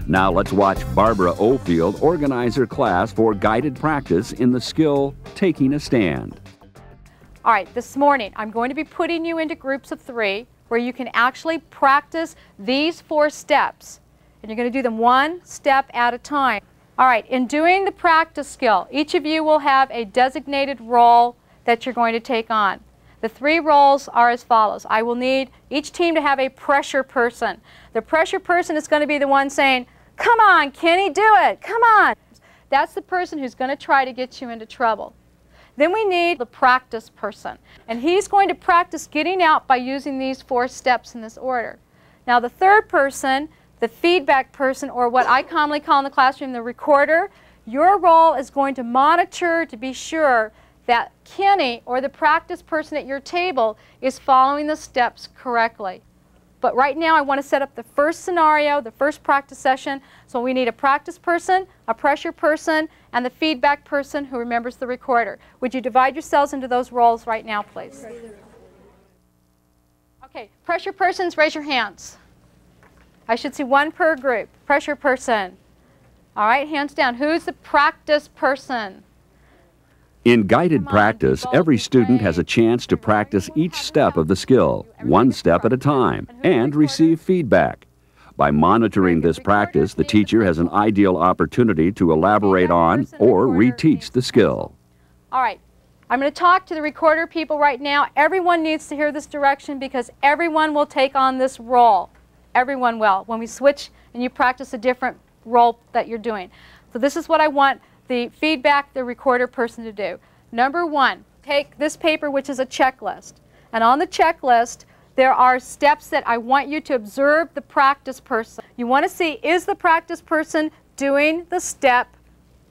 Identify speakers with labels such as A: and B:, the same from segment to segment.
A: Now let's watch Barbara Ofield organize her class for guided practice in the skill Taking a Stand.
B: All right, this morning I'm going to be putting you into groups of 3 where you can actually practice these 4 steps. And you're going to do them one step at a time. All right, in doing the practice skill, each of you will have a designated role that you're going to take on. The 3 roles are as follows. I will need each team to have a pressure person. The pressure person is going to be the one saying, "Come on, Kenny, do it, come on." That's the person who's going to try to get you into trouble. Then we need the practice person, and he's going to practice getting out by using these 4 steps in this order. Now the third person, the feedback person, or what I commonly call in the classroom the recorder, your role is going to monitor to be sure that Kenny, or the practice person at your table, is following the steps correctly. But right now I want to set up the first scenario, the first practice session. So we need a practice person, a pressure person, and the feedback person who remembers the recorder. Would you divide yourselves into those roles right now, please? Okay, pressure persons, raise your hands. I should see 1 per group. Pressure person. All right, hands down. Who's the practice person?
A: In guided practice, every student has a chance to practice each step of the skill, one step at a time, and receive feedback. By monitoring this practice, the teacher has an ideal opportunity to elaborate on or reteach the skill.
B: All right, I'm going to talk to the recorder people right now. Everyone needs to hear this direction because everyone will take on this role. Everyone will. When we switch and you practice a different role that you're doing. So this is what I want the feedback, the recorder person to do. Number 1, take this paper, which is a checklist. And on the checklist, there are steps that I want you to observe the practice person. You want to see, is the practice person doing the step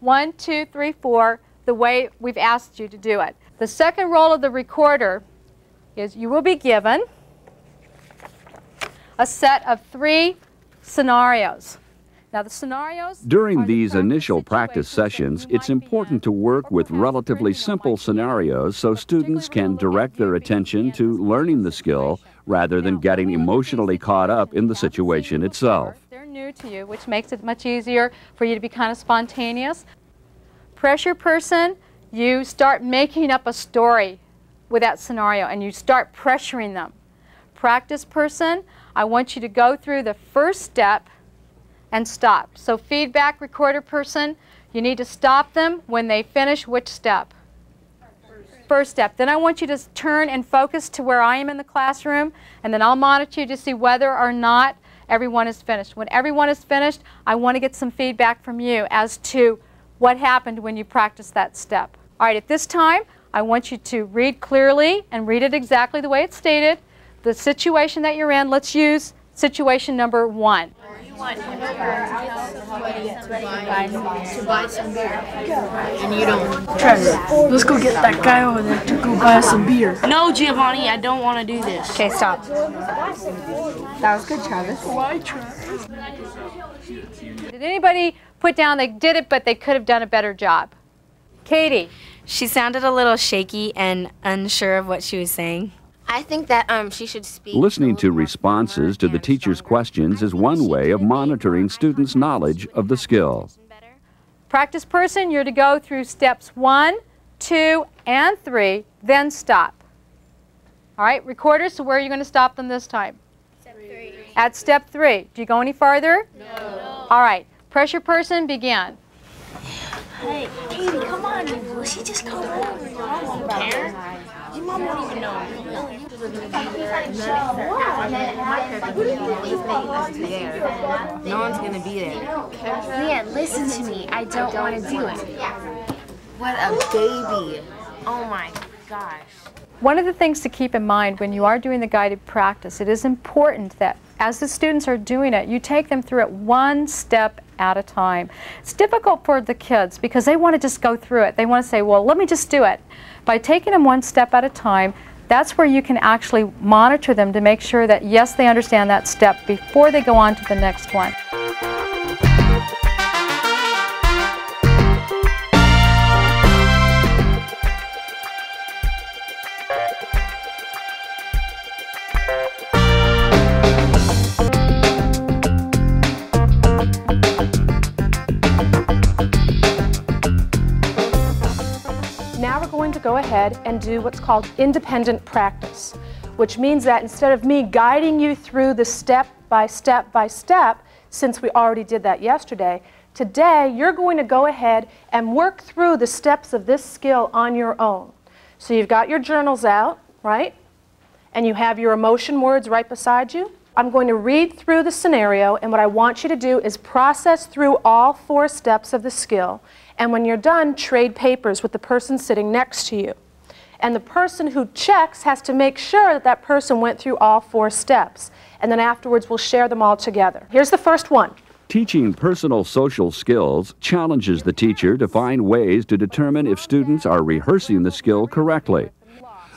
B: 1, 2, 3, 4 the way we've asked you to do it. The second role of the recorder is you will be given a set of 3 scenarios. Now the scenarios
A: During these initial practice sessions, it's important to work with relatively simple scenarios so students can direct their attention to learning the skill rather than getting emotionally caught up in the situation itself.
B: They're new to you, which makes it much easier for you to be kind of spontaneous. Pressure person, you start making up a story with that scenario and you start pressuring them. Practice person, I want you to go through the first step and stop. So feedback recorder person, you need to stop them when they finish which step? First step. Then I want you to turn and focus to where I am in the classroom, and then I'll monitor you to see whether or not everyone is finished. When everyone is finished, I want to get some feedback from you as to what happened when you practiced that step. All right, at this time, I want you to read clearly and read it exactly the way it's stated. The situation that you're in, let's use situation number 1.
C: To buy some beer. And you don't.
D: Trevor, let's go get that guy over there to go buy us some beer.
C: No, Giovanni, I don't want to do this.
E: Okay, stop. That was good, Travis.
D: Why, Travis?
B: Did anybody put down they did it, but they could have done a better job? Katie.
E: She sounded a little shaky and unsure of what she was saying.
F: I think that she should speak.
A: Listening to responses to the teacher's questions is one way of monitoring students' knowledge of the skill.
B: Practice person, you're to go through steps 1, 2, and 3, then stop. All right, recorders, so where are you going to stop them this time?
F: Step 3.
B: At step 3. Do you go any farther? No. All right, pressure person, begin.
C: Hey, Katie, come on. Will she just come over? I don't care. Your mom won't even know.
F: No one's gonna be there. Leanne, listen to me. I don't want to do it. What a baby. Oh my gosh.
B: One of the things to keep in mind when you are doing the guided practice, it is important that as the students are doing it, you take them through it one step at a time. It's difficult for the kids because they want to just go through it. They want to say, well, let me just do it. By taking them one step at a time, that's where you can actually monitor them to make sure that, yes, they understand that step before they go on to the next one. ahead and do what's called independent practice, which means that instead of me guiding you through the step by step by step, since we already did that yesterday, today you're going to go ahead and work through the steps of this skill on your own. So you've got your journals out, right? And you have your emotion words right beside you. I'm going to read through the scenario, and what I want you to do is process through all 4 steps of the skill, and when you're done, trade papers with the person sitting next to you. And the person who checks has to make sure that that person went through all 4 steps, and then afterwards we'll share them all together. Here's the first one.
A: Teaching personal social skills challenges the teacher to find ways to determine if students are rehearsing the skill correctly.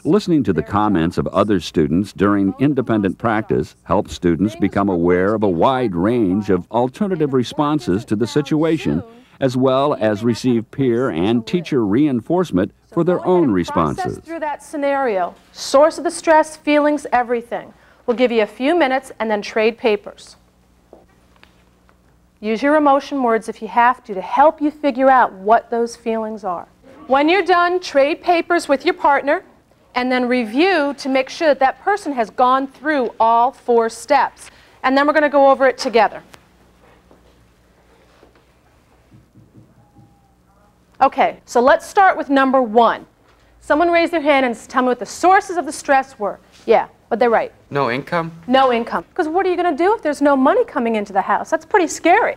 A: Listening to the comments of other students during independent practice helps students become aware of a wide range of alternative responses to the situation, as well as receive peer and teacher reinforcement for their own responses.
B: Process through that scenario. Source of the stress, feelings, everything. We'll give you a few minutes and then trade papers. Use your emotion words if you have to help you figure out what those feelings are. When you're done, trade papers with your partner and then review to make sure that that person has gone through all 4 steps. And then we're going to go over it together. Okay, so let's start with number 1. Someone raise their hand and tell me what the sources of the stress were. Yeah, but they're right.
G: No income?
B: No income. Because what are you going to do if there's no money coming into the house? That's pretty scary.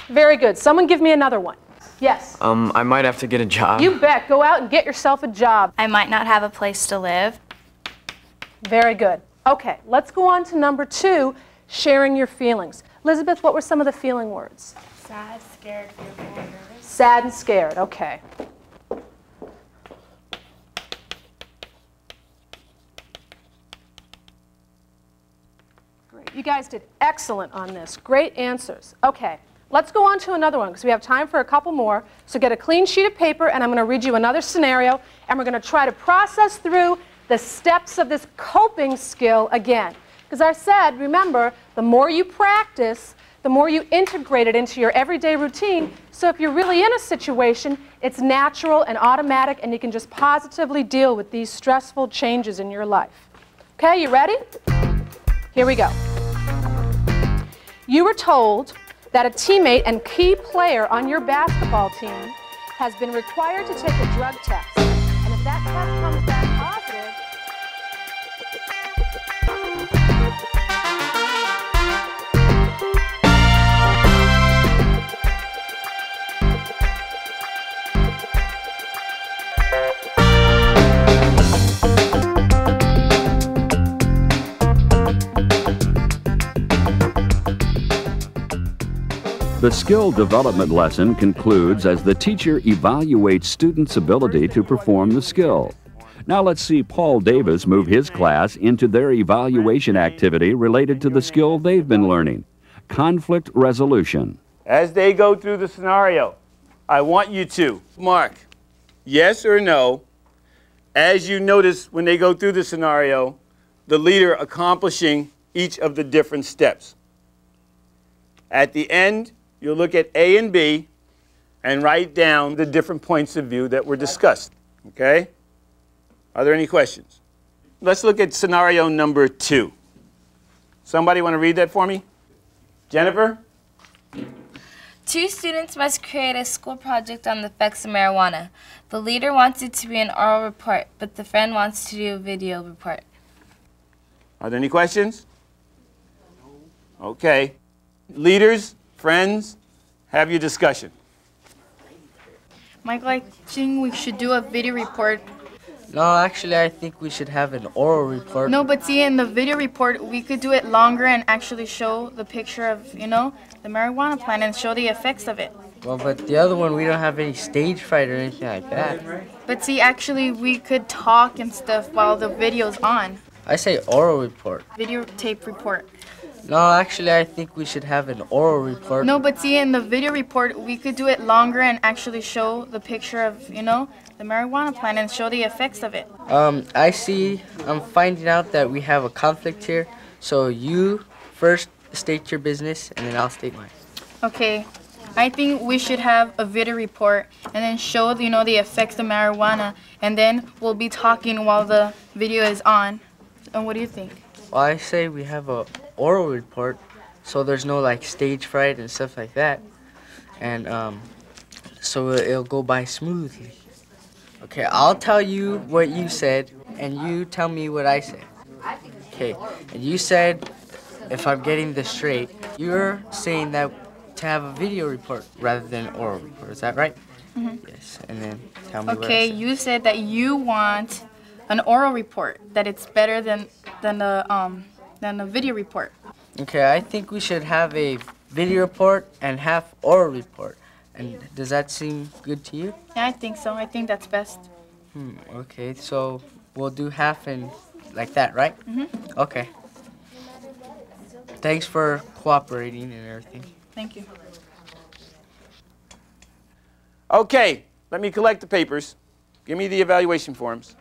B: Very good. Someone give me another one. Yes.
G: I might have to get a job.
B: You bet. Go out and get yourself a job.
E: I might not have a place to live.
B: Very good. Okay, let's go on to number 2, sharing your feelings. Elizabeth, what were some of the feeling words?
F: Sad, scared, fearful, and nervous.
B: Sad and scared. Okay. Great. You guys did excellent on this. Great answers. Okay. Let's go on to another one because we have time for a couple more. So get a clean sheet of paper and I'm going to read you another scenario and we're going to try to process through the steps of this coping skill again. Because I said, remember, the more you practice, the more you integrate it into your everyday routine. So if you're really in a situation, it's natural and automatic and you can just positively deal with these stressful changes in your life. Okay, you ready? Here we go. You were told that a teammate and key player on your basketball team has been required to take a drug test. And if that test comes back positive,
A: The skill development lesson concludes as the teacher evaluates students' ability to perform the skill. Now let's see Paul Davis move his class into their evaluation activity related to the skill they've been learning, conflict resolution.
H: As they go through the scenario, I want you to mark yes or no as you notice when they go through the scenario, the leader accomplishing each of the different steps. At the end, you'll look at A and B and write down the different points of view that were discussed. Okay? Are there any questions? Let's look at scenario number 2. Somebody want to read that for me? Jennifer?
F: 2 students must create a school project on the effects of marijuana. The leader wants it to be an oral report, but the friend wants to do a video report.
H: Are there any questions? Okay. Leaders, friends, have your discussion.
D: Michael, I think we should do a video report.
G: No, actually, I think we should have an oral report.
D: No, but see, in the video report, we could do it longer and actually show the picture of, you know, the marijuana plant and show the effects of it.
G: Well, but the other one, we don't have any stage fright or anything like that.
D: But see, actually, we could talk and stuff while the video's on.
G: I say oral report.
D: Videotape report.
G: No, actually, I think we should have an oral report.
D: No, but see, in the video report, we could do it longer and actually show the picture of, you know, the marijuana plant and show the effects of it.
G: I see, I'm finding out that we have a conflict here. So you first state your business, and then I'll state mine.
D: Okay. I think we should have a video report and then show, you know, the effects of marijuana, and then we'll be talking while the video is on. And what do you think?
G: Well, I say we have a oral report, so there's no like stage fright and stuff like that, and so it'll go by smoothly. Okay, I'll tell you what you said, and you tell me what I said. Okay, and you said, if I'm getting this straight, you're saying that to have a video report rather than an oral report. Is that right? Mm-hmm. Yes, and then tell me what I
D: Okay,
G: said.
D: you said that you want an oral report, that it's better than a video report.
G: Okay, I think we should have a video report and half oral report. And does that seem good to you?
D: Yeah, I think so. I think that's best.
G: Okay, so we'll do half and like that, right?
D: Mm-hmm.
G: Okay. Thanks for cooperating and everything.
D: Thank you.
H: Okay, let me collect the papers. Give me the evaluation forms.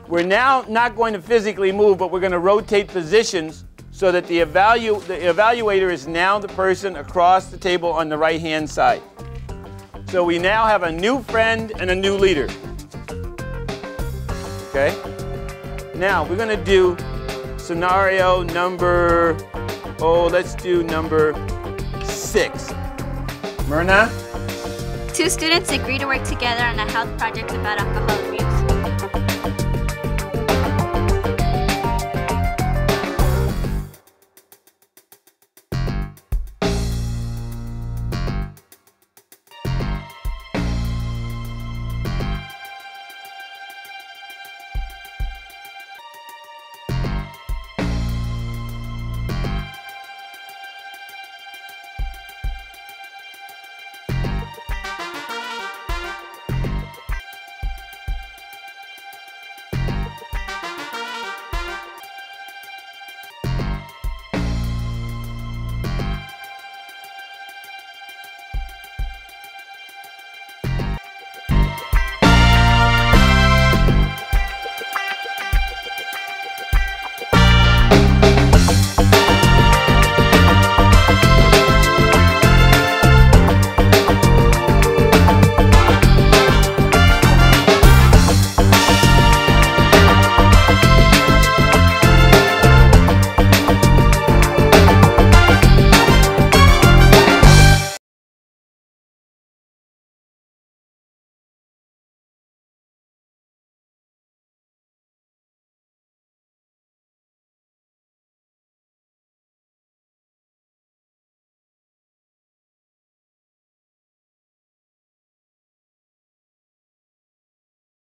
H: We're now not going to physically move, but we're going to rotate positions so that the evaluator is now the person across the table on the right-hand side. So we now have a new friend and a new leader. Okay? Now we're going to do scenario number, let's do number 6. Myrna?
I: 2 students agree to work together on a health project about alcoholism.